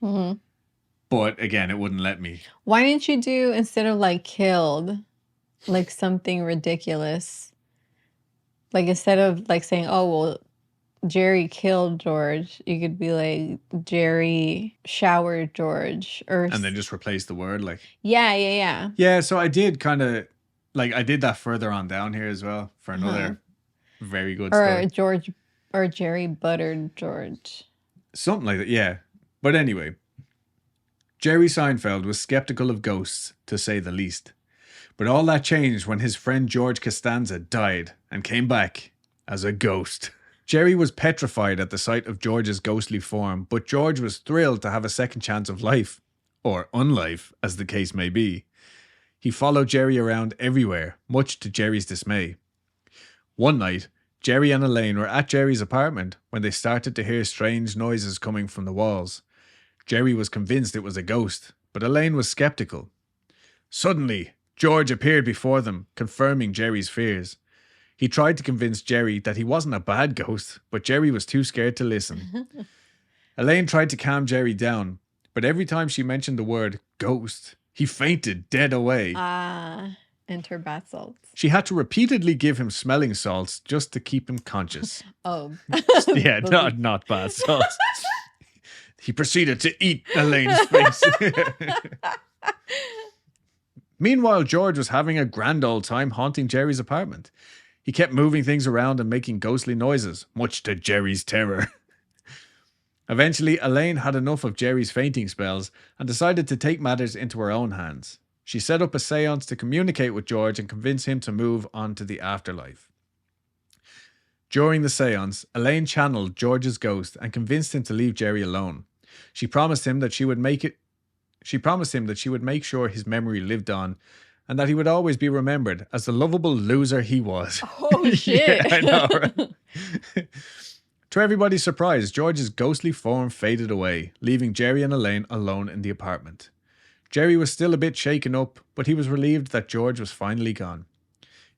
S1: But again, it wouldn't let me.
S2: Why didn't you do, instead of like killed, like something ridiculous? Like, instead of like saying, oh, well, Jerry killed George, you could be like, Jerry showered George.
S1: And then just replace the word, like.
S2: Yeah.
S1: Yeah, so I did kind of, like, I did that further on down here as well for another very good story.
S2: Or Jerry buttered George.
S1: Something like that, yeah. But anyway, Jerry Seinfeld was skeptical of ghosts, to say the least. But all that changed when his friend George Costanza died and came back as a ghost. Jerry was petrified at the sight of George's ghostly form, but George was thrilled to have a second chance of life, or unlife, as the case may be. He followed Jerry around everywhere, much to Jerry's dismay. One night, Jerry and Elaine were at Jerry's apartment when they started to hear strange noises coming from the walls. Jerry was convinced it was a ghost, but Elaine was skeptical. Suddenly, George appeared before them, confirming Jerry's fears. He tried to convince Jerry that he wasn't a bad ghost, but Jerry was too scared to listen. Elaine tried to calm Jerry down, but every time she mentioned the word ghost, he fainted dead away.
S2: Enter bath salts.
S1: She had to repeatedly give him smelling salts just to keep him conscious.
S2: Oh.
S1: Yeah, not bath salts. He proceeded to eat Elaine's face. Meanwhile, George was having a grand old time haunting Jerry's apartment. He kept moving things around and making ghostly noises, much to Jerry's terror. Eventually, Elaine had enough of Jerry's fainting spells and decided to take matters into her own hands. She set up a seance to communicate with George and convince him to move on to the afterlife. During the seance, Elaine channeled George's ghost and convinced him to leave Jerry alone. She promised him that she would make sure his memory lived on and that he would always be remembered as the lovable loser he was.
S2: Oh, shit.
S1: Yeah, I know, right? To everybody's surprise, George's ghostly form faded away, leaving Jerry and Elaine alone in the apartment. Jerry was still a bit shaken up, but he was relieved that George was finally gone.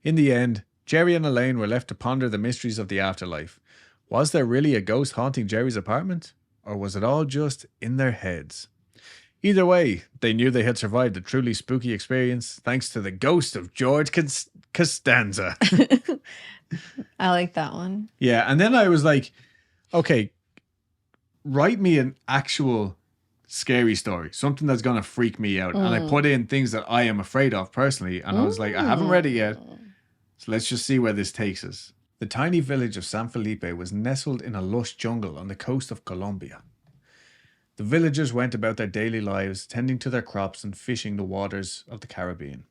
S1: In the end, Jerry and Elaine were left to ponder the mysteries of the afterlife. Was there really a ghost haunting Jerry's apartment? Or was it all just in their heads? Either way, they knew they had survived a truly spooky experience thanks to the ghost of George Costanza.
S2: I like that one.
S1: Yeah, and then I was like, okay, write me an actual scary story, something that's going to freak me out. And I put in things that I am afraid of personally. And I was like, I haven't read it yet. So let's just see where this takes us. The tiny village of San Felipe was nestled in a lush jungle on the coast of Colombia. The villagers went about their daily lives, tending to their crops and fishing the waters of the Caribbean.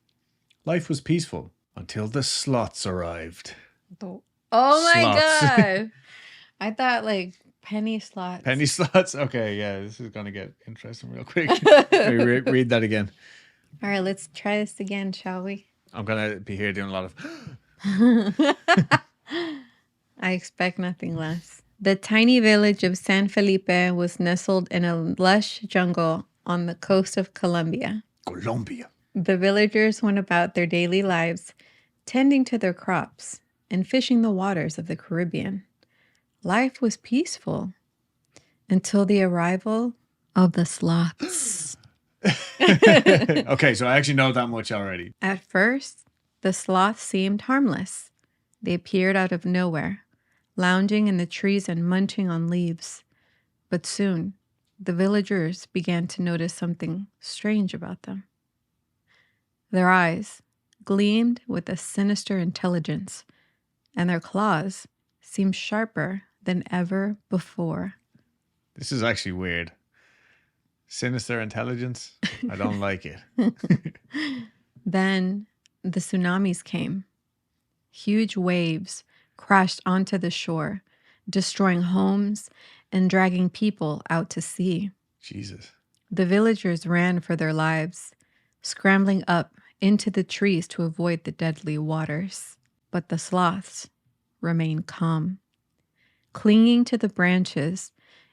S1: Life was peaceful until the sloths arrived.
S2: Oh my
S1: Slots.
S2: God. I thought like penny slots.
S1: Penny slots. Okay, yeah, this is gonna get interesting real quick. Read that again.
S2: All right, let's try this again, shall we?
S1: I'm gonna be here doing a lot of.
S2: I expect nothing less. The tiny village of San Felipe was nestled in a lush jungle on the coast of Colombia.
S1: Colombia.
S2: The villagers went about their daily lives, tending to their crops and fishing the waters of the Caribbean. Life was peaceful until the arrival of the sloths.
S1: Okay, so I actually know that much already.
S2: At first, the sloths seemed harmless. They appeared out of nowhere, lounging in the trees and munching on leaves. But soon, the villagers began to notice something strange about them. Their eyes gleamed with a sinister intelligence, and their claws seemed sharper than ever before.
S1: This is actually weird. Sinister intelligence? I don't like it.
S2: Then the tsunamis came. Huge waves crashed onto the shore, destroying homes and dragging people out to sea.
S1: Jesus.
S2: The villagers ran for their lives, scrambling up into the trees to avoid the deadly waters. But the sloths remained calm, clinging to the branches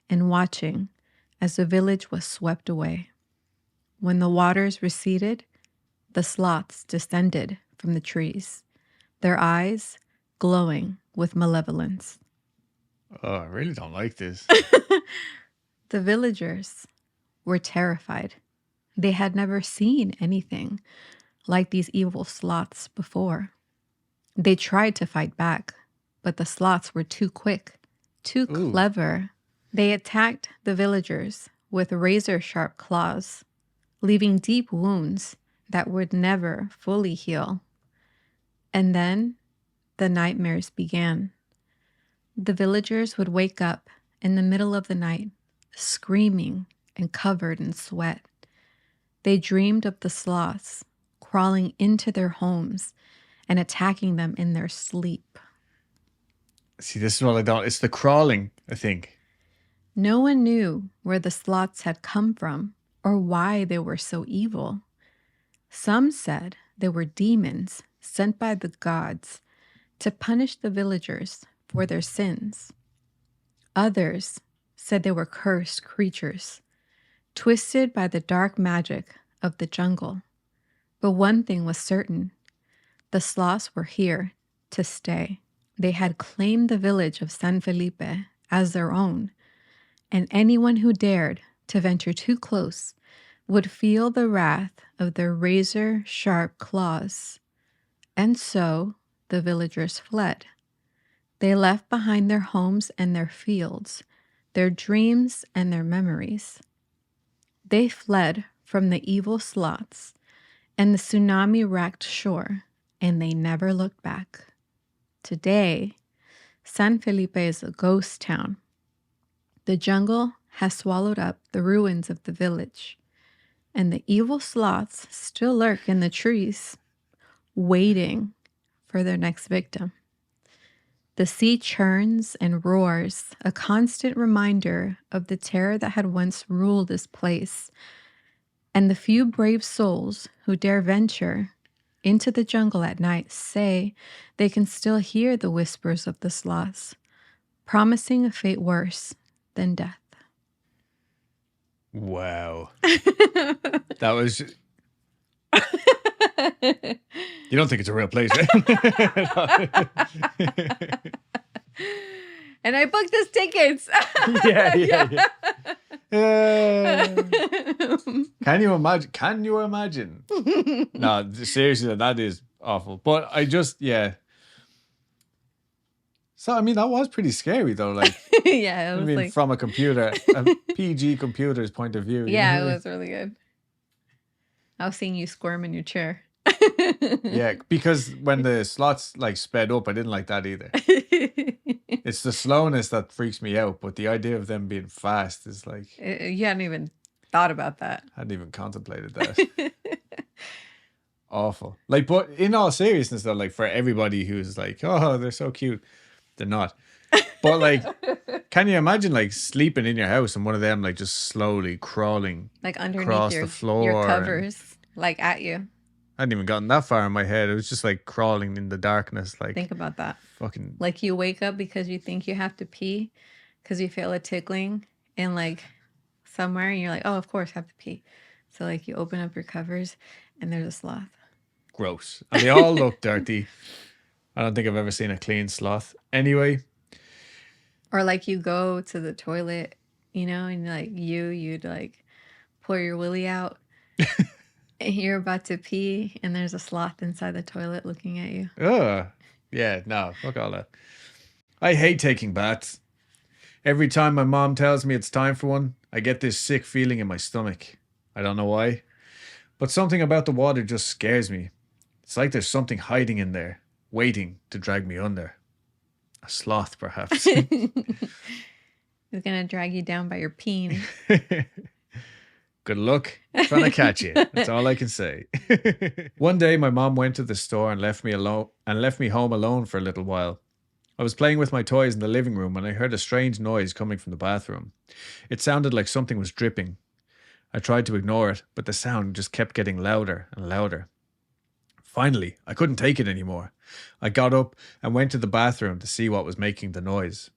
S2: and watching as the village was swept away. When the waters receded, the sloths descended from the trees, their eyes glowing with malevolence.
S1: Oh, I really don't like this.
S2: The villagers were terrified. They had never seen anything like these evil sloths before. They tried to fight back, but the sloths were too quick, too clever. They attacked the villagers with razor-sharp claws, leaving deep wounds that would never fully heal. And then the nightmares began. The villagers would wake up in the middle of the night, screaming and covered in sweat. They dreamed of the sloths crawling into their homes and attacking them in their sleep.
S1: See, this is what I don't. It's the crawling, I think.
S2: No one knew where the sloths had come from or why they were so evil. Some said they were demons sent by the gods to punish the villagers for their sins. Others said they were cursed creatures, twisted by the dark magic of the jungle. But one thing was certain: the sloths were here to stay. They had claimed the village of San Felipe as their own, and anyone who dared to venture too close would feel the wrath of their razor-sharp claws. And so the villagers fled. They left behind their homes and their fields, their dreams and their memories. They fled from the evil sloths and the tsunami-wrecked shore, and they never looked back. Today, San Felipe is a ghost town. The jungle has swallowed up the ruins of the village, and the evil sloths still lurk in the trees, waiting for their next victim. The sea churns and roars, a constant reminder of the terror that had once ruled this place. And the few brave souls who dare venture into the jungle at night say they can still hear the whispers of the sloths, promising a fate worse than death.
S1: Wow. That was... You don't think it's a real place, right?
S2: And I booked his tickets.
S1: Yeah. Can you imagine? Can you imagine? No, seriously, that is awful. But I just, yeah. So, I mean, that was pretty scary, though. Like,
S2: yeah, it was like...
S1: from a PG computer's point of view.
S2: Yeah, it was really good. I was seeing you squirm in your chair.
S1: Yeah, because when the slots like sped up, I didn't like that either. It's the slowness that freaks me out, but the idea of them being fast is like...
S2: You hadn't even thought about that.
S1: I hadn't even contemplated that. awful. Like, but in all seriousness though, like for everybody who's like, oh, they're so cute, they're not. But like, can you imagine like sleeping in your house and one of them like just slowly crawling
S2: Like underneath
S1: across the
S2: your
S1: floor? And
S2: covers, like at you.
S1: I hadn't even gotten that far in my head. It was just like crawling in the darkness, like
S2: Think about that.
S1: fucking.
S2: Like you wake up because you think you have to pee because you feel a tickling in like somewhere and you're like, oh, of course, I have to pee. So like you open up your covers and there's a sloth.
S1: Gross. And they all look dirty. I don't think I've ever seen a clean sloth. Anyway.
S2: Or like you go to the toilet, you know, and like you'd like pour your willy out and you're about to pee and there's a sloth inside the toilet looking at you.
S1: Ugh. Yeah, no, fuck all that. I hate taking baths. Every time my mom tells me it's time for one, I get this sick feeling in my stomach. I don't know why. But something about the water just scares me. It's like there's something hiding in there, waiting to drag me under. A sloth, perhaps.
S2: It's gonna drag you down by your peen.
S1: Good luck trying to catch you. That's all I can say. One day, my mom went to the store and left me home alone for a little while. I was playing with my toys in the living room when I heard a strange noise coming from the bathroom. It sounded like something was dripping. I tried to ignore it, but the sound just kept getting louder and louder. Finally, I couldn't take it anymore. I got up and went to the bathroom to see what was making the noise.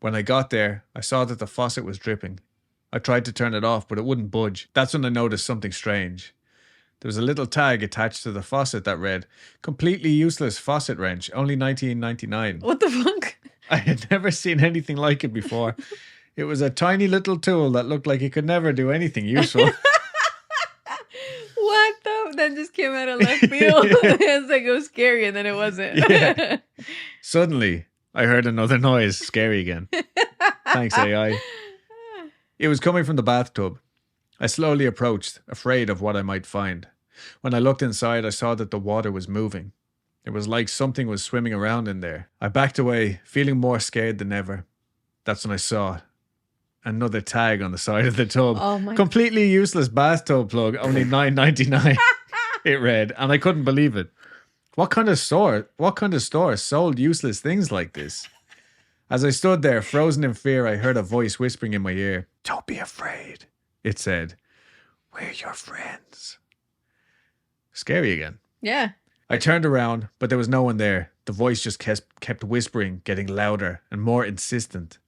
S1: When I got there, I saw that the faucet was dripping. I tried to turn it off, but it wouldn't budge. That's when I noticed something strange. There was a little tag attached to the faucet that read, "Completely useless faucet wrench, only $19.99.
S2: What the fuck?
S1: I had never seen anything like it before. It was a tiny little tool that looked like it could never do anything useful.
S2: What the? That just came out of left field. It's like it was scary and then it wasn't.
S1: Yeah. Suddenly, I heard another noise. Scary again. Thanks, AI. It was coming from the bathtub. I slowly approached, afraid of what I might find. When I looked inside, I saw that the water was moving. It was like something was swimming around in there. I backed away, feeling more scared than ever. That's when I saw another tag on the side of the tub.
S2: Oh my!
S1: Completely useless bathtub plug, only $9.99. It read, and I couldn't believe it. What kind of store sold useless things like this? As I stood there, frozen in fear, I heard a voice whispering in my ear. "Don't be afraid," it said. "We're your friends." Scary again.
S2: Yeah.
S1: I turned around, but there was no one there. The voice just kept whispering, getting louder and more insistent.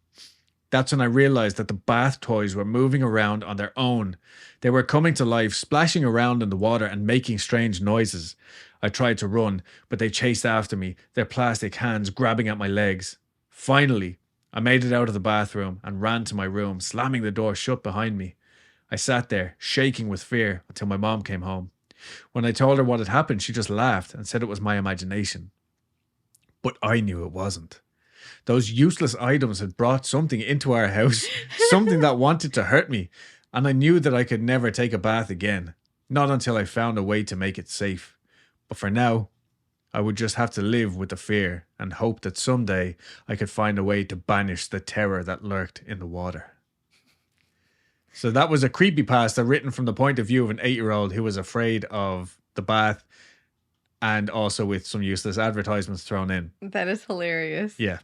S1: That's when I realized that the bath toys were moving around on their own. They were coming to life, splashing around in the water and making strange noises. I tried to run, but they chased after me, their plastic hands grabbing at my legs. Finally, I made it out of the bathroom and ran to my room, slamming the door shut behind me. I sat there, shaking with fear, until my mom came home. When I told her what had happened, she just laughed and said it was my imagination. But I knew it wasn't. Those useless items had brought something into our house, something that wanted to hurt me, and I knew that I could never take a bath again, not until I found a way to make it safe. But for now, I would just have to live with the fear and hope that someday I could find a way to banish the terror that lurked in the water. So that was a creepypasta written from the point of view of an 8-year-old who was afraid of the bath, and also with some useless advertisements thrown in.
S2: That is hilarious.
S1: Yeah.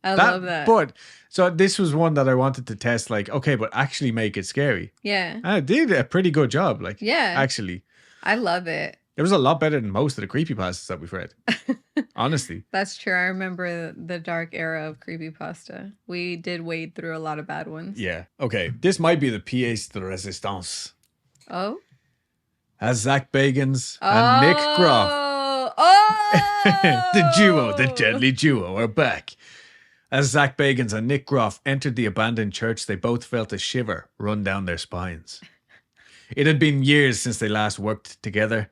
S2: I love that.
S1: But, so this was one that I wanted to test, like, okay, but actually make it scary.
S2: Yeah.
S1: And it did a pretty good job, like,
S2: Yeah.
S1: actually.
S2: I love it.
S1: It was a lot better than most of the creepypastas that we've read. Honestly.
S2: That's true. I remember the dark era of creepypasta. We did wade through a lot of bad ones.
S1: Yeah. Okay. This might be the pièce de résistance.
S2: Oh?
S1: As Zach Bagans and Nick Groff.
S2: Oh!
S1: The duo, the deadly duo, are back. As Zach Bagans and Nick Groff entered the abandoned church, they both felt a shiver run down their spines. It had been years since they last worked together,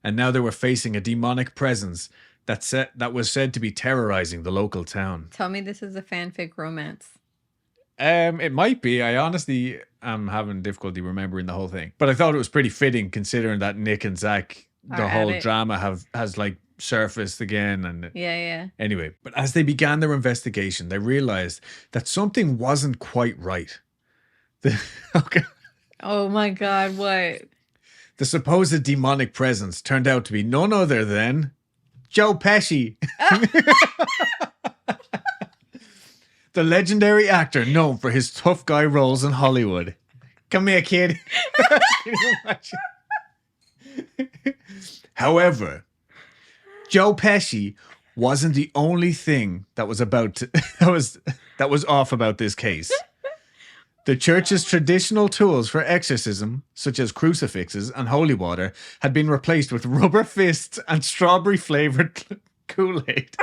S1: and now they were facing a demonic presence that was said to be terrorizing the local town.
S2: Tell me this is a fanfic romance.
S1: It might be. I honestly am having difficulty remembering the whole thing. But I thought it was pretty fitting considering that Nick and Zach, the whole drama has like surfaced again. And
S2: yeah.
S1: Anyway, but as they began their investigation, they realized that something wasn't quite right. Okay.
S2: Oh my God, what?
S1: The supposed demonic presence turned out to be none other than Joe Pesci. The legendary actor known for his tough guy roles in Hollywood. Come here, kid. Can you imagine? However, Joe Pesci wasn't the only thing that was off about this case. The church's traditional tools for exorcism, such as crucifixes and holy water, had been replaced with rubber fists and strawberry-flavored Kool-Aid.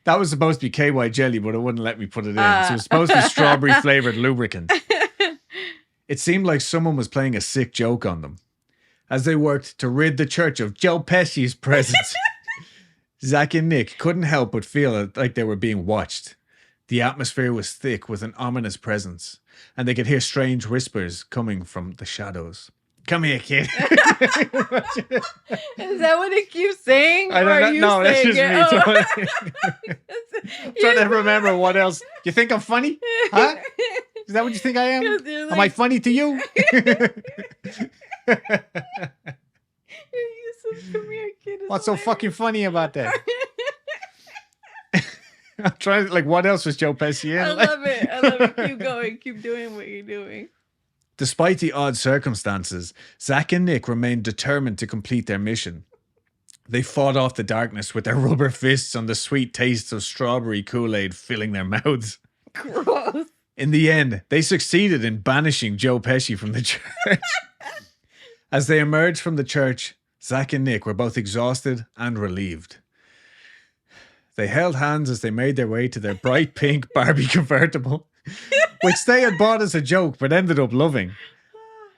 S1: That was supposed to be KY jelly, but it wouldn't let me put it in. So it was supposed to be strawberry-flavored lubricant. It seemed like someone was playing a sick joke on them. As they worked to rid the church of Joe Pesci's presence, Zach and Nick couldn't help but feel like they were being watched. The atmosphere was thick with an ominous presence, and they could hear strange whispers coming from the shadows. Come here, kid.
S2: Is that what it keeps saying?
S1: I don't know. No, that's just me. I'm trying to remember what else. You think I'm funny? Huh? Is that what you think I am?
S2: Like,
S1: am I funny to you?
S2: Come here, kid.
S1: What's so fucking funny about that? I'm trying to, what else was Joe Pesci in?
S2: I love it. Keep going. Keep doing what you're doing.
S1: Despite the odd circumstances, Zach and Nick remained determined to complete their mission. They fought off the darkness with their rubber fists and the sweet taste of strawberry Kool-Aid filling their mouths.
S2: Gross.
S1: In the end, they succeeded in banishing Joe Pesci from the church. As they emerged from the church, Zach and Nick were both exhausted and relieved. They held hands as they made their way to their bright pink Barbie convertible, which they had bought as a joke but ended up loving.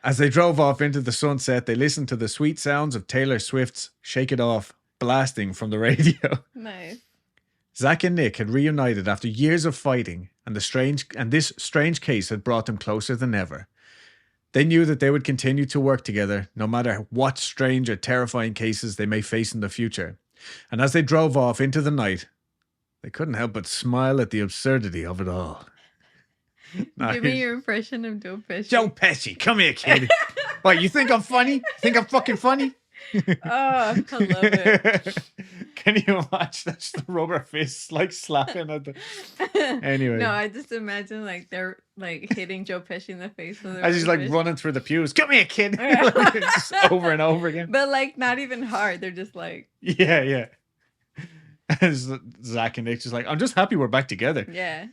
S1: As they drove off into the sunset, they listened to the sweet sounds of Taylor Swift's Shake It Off blasting from the radio.
S2: Nice.
S1: Zach and Nick had reunited after years of fighting, and this strange case had brought them closer than ever. They knew that they would continue to work together, no matter what strange or terrifying cases they may face in the future. And as they drove off into the night, they couldn't help but smile at the absurdity of it all.
S2: Give me your impression of Joe Pesci.
S1: Joe Pesci, come here, kid. What, you think I'm funny? Think I'm fucking funny?
S2: Oh, I love it.
S1: Can you imagine that's the rubber fists slapping at the... Anyway.
S2: No, I just imagine they're hitting Joe Pesci in the face with
S1: as he's running through the pews. Come here, kid. Just over and over again.
S2: But not even hard. They're just
S1: Yeah. Zach and Nick's just I'm just happy we're back together.
S2: Yeah.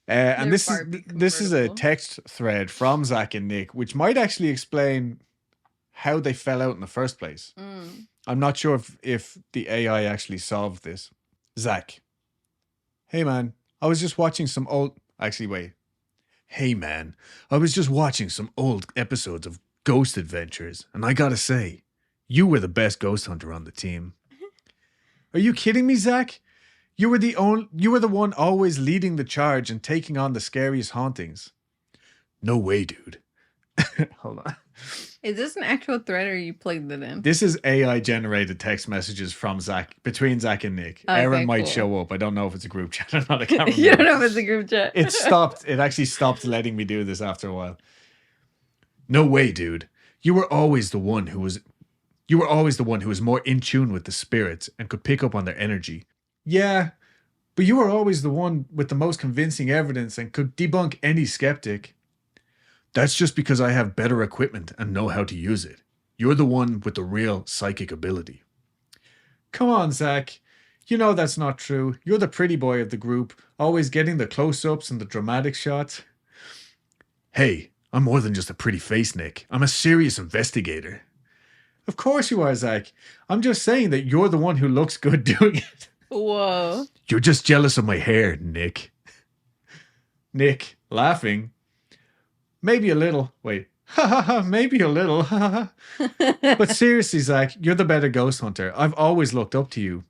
S1: And this is a text thread from Zach and Nick, which might actually explain how they fell out in the first place. I'm not sure if the AI actually solved this. Zach. Hey man, I was just watching some old... Actually, wait. Hey man, I was just watching some old episodes of Ghost Adventures, and I gotta say, you were the best ghost hunter on the team. Are you kidding me, Zach? You were the one always leading the charge and taking on the scariest hauntings. No way, dude. Hold on.
S2: Is this an actual thread or you plugged it in?
S1: This is AI generated text messages from Zach, between Zach and Nick.
S2: Okay,
S1: Aaron might
S2: cool.
S1: show up. I don't know if it's a group chat or not. I can't remember.
S2: You don't know if it's a group chat.
S1: It actually stopped letting me do this after a while. No way, dude. You were always the one who was more in tune with the spirits and could pick up on their energy. Yeah, but you were always the one with the most convincing evidence and could debunk any skeptic. That's just because I have better equipment and know how to use it. You're the one with the real psychic ability. Come on, Zach. You know that's not true. You're the pretty boy of the group, always getting the close-ups and the dramatic shots. Hey, I'm more than just a pretty face, Nick. I'm a serious investigator. Of course you are, Zach. I'm just saying that you're the one who looks good doing it.
S2: Whoa.
S1: You're just jealous of my hair, Nick. Nick, laughing. Maybe a little. Wait. Ha ha ha, maybe a little. Ha ha. But seriously, Zach, you're the better ghost hunter. I've always looked up to you.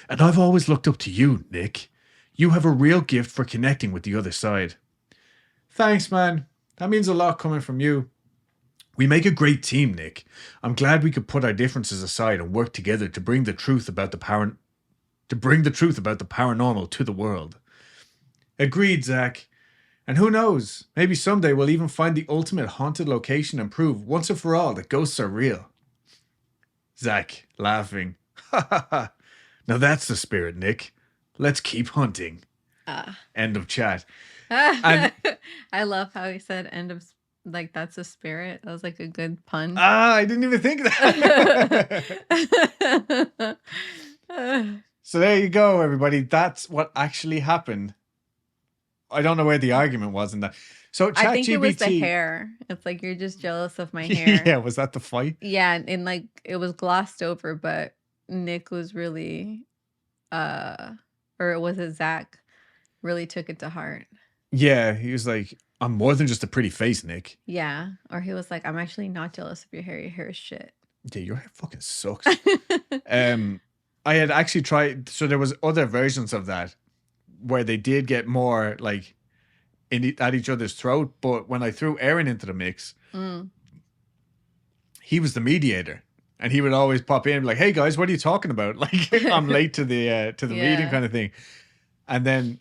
S1: And I've always looked up to you, Nick. You have a real gift for connecting with the other side. Thanks, man. That means a lot coming from you. We make a great team, Nick. I'm glad we could put our differences aside and work together to bring the truth about the paranormal to the world. Agreed, Zach. And who knows, maybe someday we'll even find the ultimate haunted location and prove once and for all that ghosts are real. Zach, laughing. Ha ha ha. Now that's the spirit, Nick. Let's keep hunting. End of chat. And
S2: I love how he said end of, like, that's a spirit. That was like a good pun.
S1: I didn't even think of that. So there you go, everybody. That's what actually happened. I don't know where the argument was in that. So
S2: I think it was the hair. It's like, you're just jealous of my hair.
S1: Yeah, was that the fight?
S2: Yeah, and like it was glossed over, but Nick was really, or was it Zach, really took it to heart.
S1: Yeah, he was like, I'm more than just a pretty face, Nick.
S2: Yeah, or he was like, I'm actually not jealous of your hair. Your hair is shit.
S1: Yeah, your hair fucking sucks. I had actually tried, so there was other versions of that where they did get more like at each other's throat, but when I threw Aaron into the mix, he was the mediator. And he would always pop in and be like, hey guys, what are you talking about? Like, I'm late to the meeting kind of thing. And then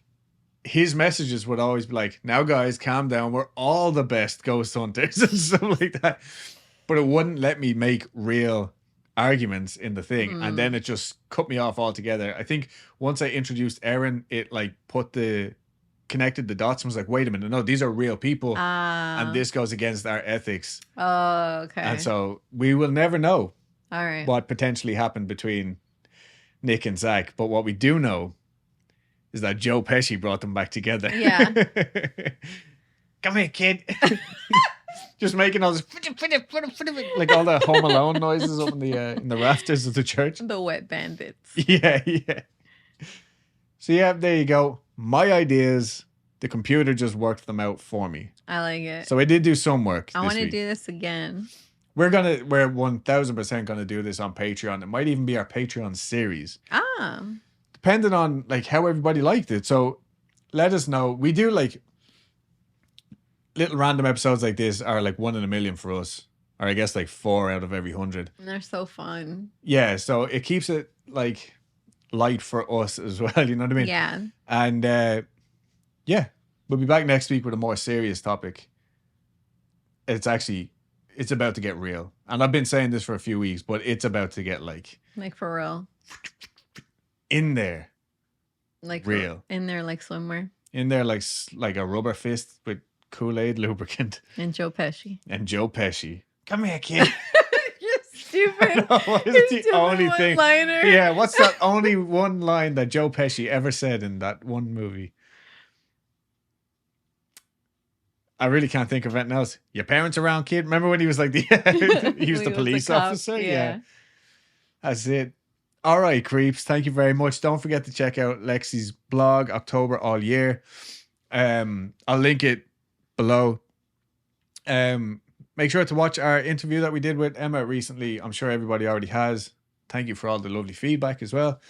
S1: his messages would always be like, now guys, calm down. We're all the best ghost hunters and stuff like that. But it wouldn't let me make real arguments in the thing. And then it just cut me off altogether. I think once I introduced Aaron, it like connected the dots and was like, wait a minute, no, these are real people. And this goes against our ethics.
S2: Oh, okay.
S1: And so we will never know.
S2: All right.
S1: What potentially happened between Nick and Zach. But what we do know is that Joe Pesci brought them back together.
S2: Yeah.
S1: Come here, kid. Just making all this like all the Home Alone noises up in the rafters of the church.
S2: The wet bandits.
S1: Yeah. So yeah, there you go. My ideas, the computer just worked them out for me.
S2: I like it.
S1: So I did do some work.
S2: I want to do this again.
S1: We're 1000% gonna do this on Patreon. It might even be our Patreon series. Depending on like how everybody liked it. So let us know. We do like little random episodes like this are like 1 in a million for us. Or I guess like 4 out of every 100.
S2: And they're so fun.
S1: Yeah, so it keeps it like light for us as well, you know what I mean?
S2: Yeah.
S1: And yeah, we'll be back next week with a more serious topic. It's about to get real. And I've been saying this for a few weeks, but it's about to get like
S2: for real.
S1: In there.
S2: Like
S1: real.
S2: In there like swimwear.
S1: In there like a rubber fist with Kool-Aid lubricant.
S2: And Joe Pesci.
S1: Come here, kid.
S2: You're stupid.
S1: What is the only thing?
S2: Liner.
S1: Yeah, what's that only one line that Joe Pesci ever said in that one movie? I really can't think of anything else. Your parents around, kid? Remember when he was like he was the police officer? Yeah. That's it. All right, creeps. Thank you very much. Don't forget to check out Lexi's blog, October All Year. I'll link it below. Make sure to watch our interview that we did with Emma recently. I'm sure everybody already has. Thank you for all the lovely feedback as well.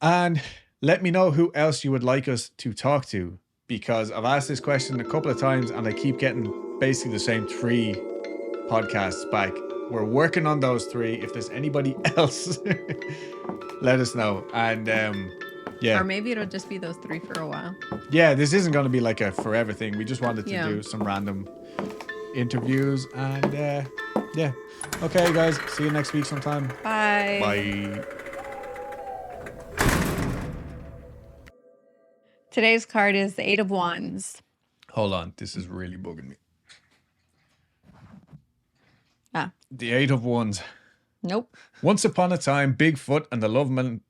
S1: And let me know who else you would like us to talk to, because I've asked this question a couple of times and I keep getting basically the same 3 podcasts back. We're working on those 3. If there's anybody else, let us know. And yeah.
S2: Or maybe it'll just be those 3 for a while.
S1: Yeah, this isn't going to be like a forever thing. We just wanted to do some random interviews. And yeah. Okay, guys. See you next week sometime.
S2: Bye.
S1: Bye.
S2: Today's card is the 8 of Wands.
S1: Hold on. This is really bugging me. The 8 of Wands.
S2: Nope.
S1: Once upon a time, Bigfoot and the love melon.